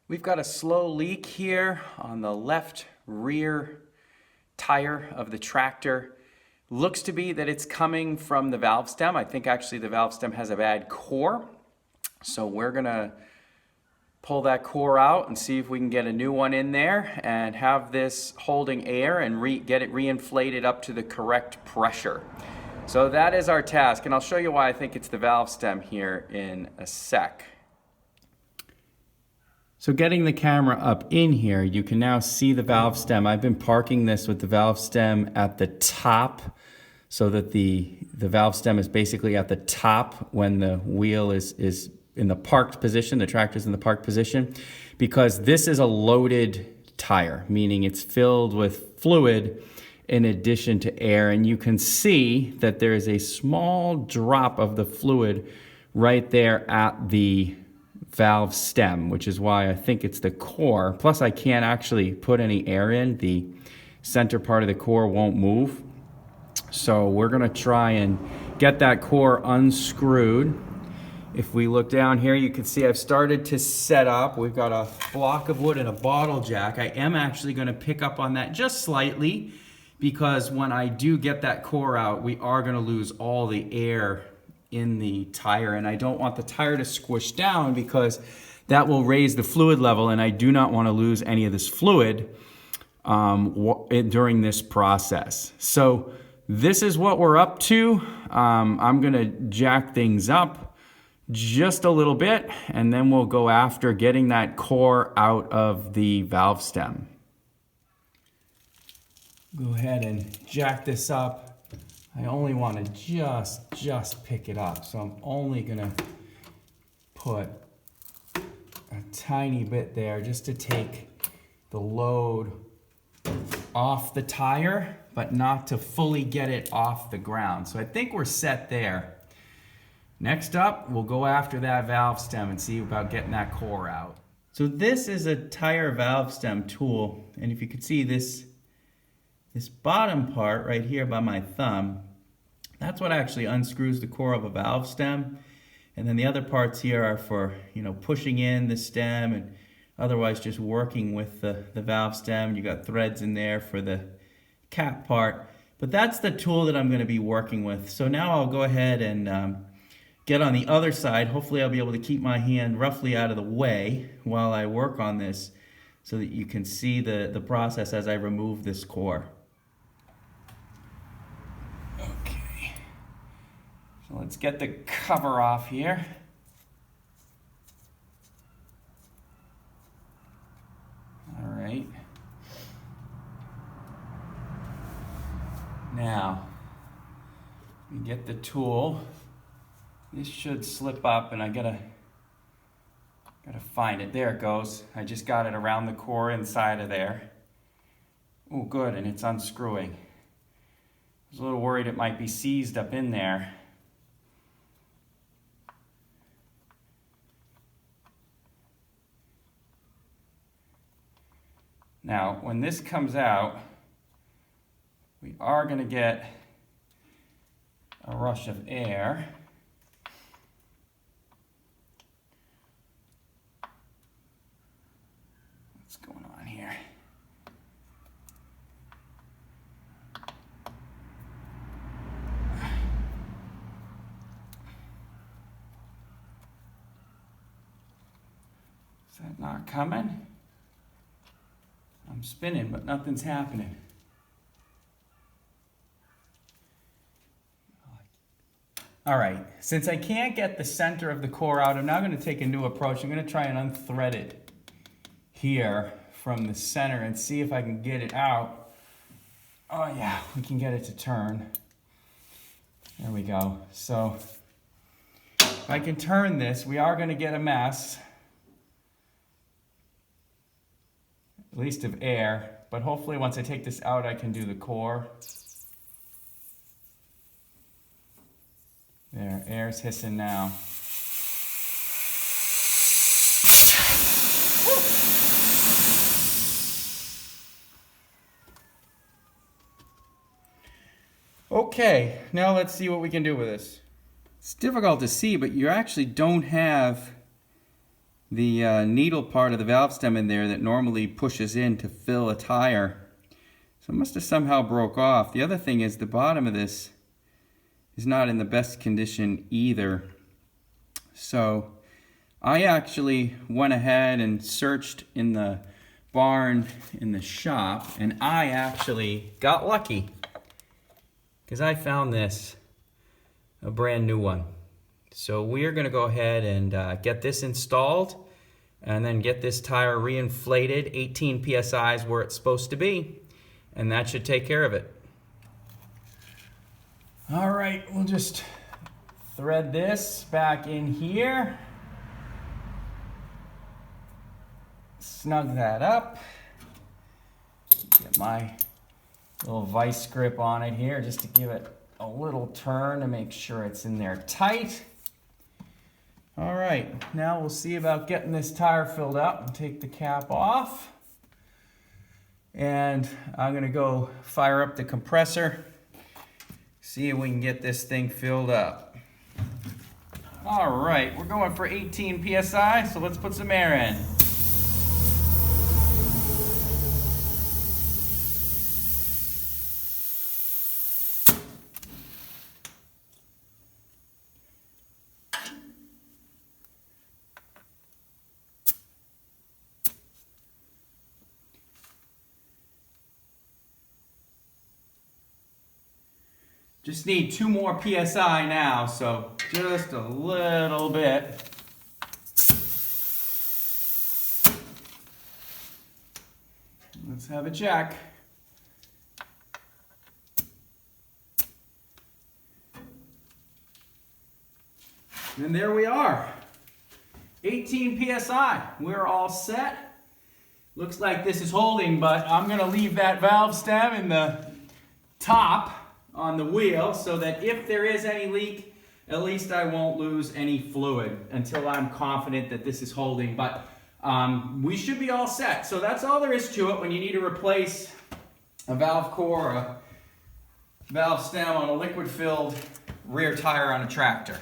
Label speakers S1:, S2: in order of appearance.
S1: We've got a slow leak here on the left rear tire of the tractor. Looks to be that it's coming from the valve stem. I think actually the valve stem has a bad core. So we're gonna pull that core out and see if we can get a new one in there and have this holding air and get it reinflated up to the correct pressure. So that is our task, and I'll show you why I think it's the valve stem here in a sec. So getting the camera up in here, you can now see the valve stem. I've been parking this with the valve stem at the top so that the valve stem is basically at the top when the wheel is in the parked position, the tractor's in the parked position, because this is a loaded tire, meaning it's filled with fluid in addition to air. And you can see that there is a small drop of the fluid right there at the valve stem, which is why I think it's the core. Plus I can't actually put any air in. The center part of the core won't move. So we're gonna try and get that core unscrewed. If we look down here, you can see I've started to set up. We've got a block of wood and a bottle jack. I am actually gonna pick up on that just slightly because when I do get that core out, we are gonna lose all the air in the tire, and I don't want the tire to squish down because that will raise the fluid level, and I do not want to lose any of this fluid during this process. So this is what we're up to. I'm gonna jack things up just a little bit, and then we'll go after getting that core out of the valve stem. Go ahead and jack this up. I only want to just pick it up, so I'm only gonna put a tiny bit there just to take the load off the tire, but not to fully get it off the ground. So I think we're set there. Next up, we'll go after that valve stem and see about getting that core out. So this is a tire valve stem tool, and if you could see this bottom part right here by my thumb, that's what actually unscrews the core of a valve stem. And then the other parts here are for, pushing in the stem and otherwise just working with the valve stem. You got threads in there for the cap part. But that's the tool that I'm going to be working with. So now I'll go ahead and get on the other side. Hopefully I'll be able to keep my hand roughly out of the way while I work on this so that you can see the process as I remove this core. So let's get the cover off here. All right. Now, we get the tool. This should slip up, and I gotta find it. There it goes. I just got it around the core inside of there. Oh, good, and it's unscrewing. I was a little worried it might be seized up in there. Now, when this comes out, we are going to get a rush of air. What's going on here? Is that not coming? I'm spinning, but nothing's happening. All right, since I can't get the center of the core out, I'm now going to take a new approach. I'm going to try and unthread it here from the center and see if I can get it out. Oh yeah, we can get it to turn. There we go. So if I can turn this, we are going to get a mess. At least of air, but hopefully once I take this out, I can do the core. There, air's hissing now. Okay, now let's see what we can do with this. It's difficult to see, but you actually don't have the needle part of the valve stem in there that normally pushes in to fill a tire. So it must have somehow broke off. The other thing is the bottom of this is not in the best condition either. So I actually went ahead and searched in the barn in the shop, and I actually got lucky because I found this, a brand new one. So we're going to go ahead and get this installed and then get this tire reinflated. 18 psi is where it's supposed to be, and that should take care of it. All right, we'll just thread this back in here. Snug that up. Get my little vice grip on it here just to give it a little turn to make sure it's in there tight. All right, now we'll see about getting this tire filled up and take the cap off. And I'm gonna go fire up the compressor, see if we can get this thing filled up. All right, we're going for 18 psi, so let's put some air in. Just need 2 more psi now, so just a little bit. Let's have a check. And there we are. 18 psi. We're all set. Looks like this is holding, but I'm going to leave that valve stem in the top on the wheel so that if there is any leak, at least I won't lose any fluid until I'm confident that this is holding. But we should be all set. So that's all there is to it when you need to replace a valve core or a valve stem on a liquid-filled rear tire on a tractor.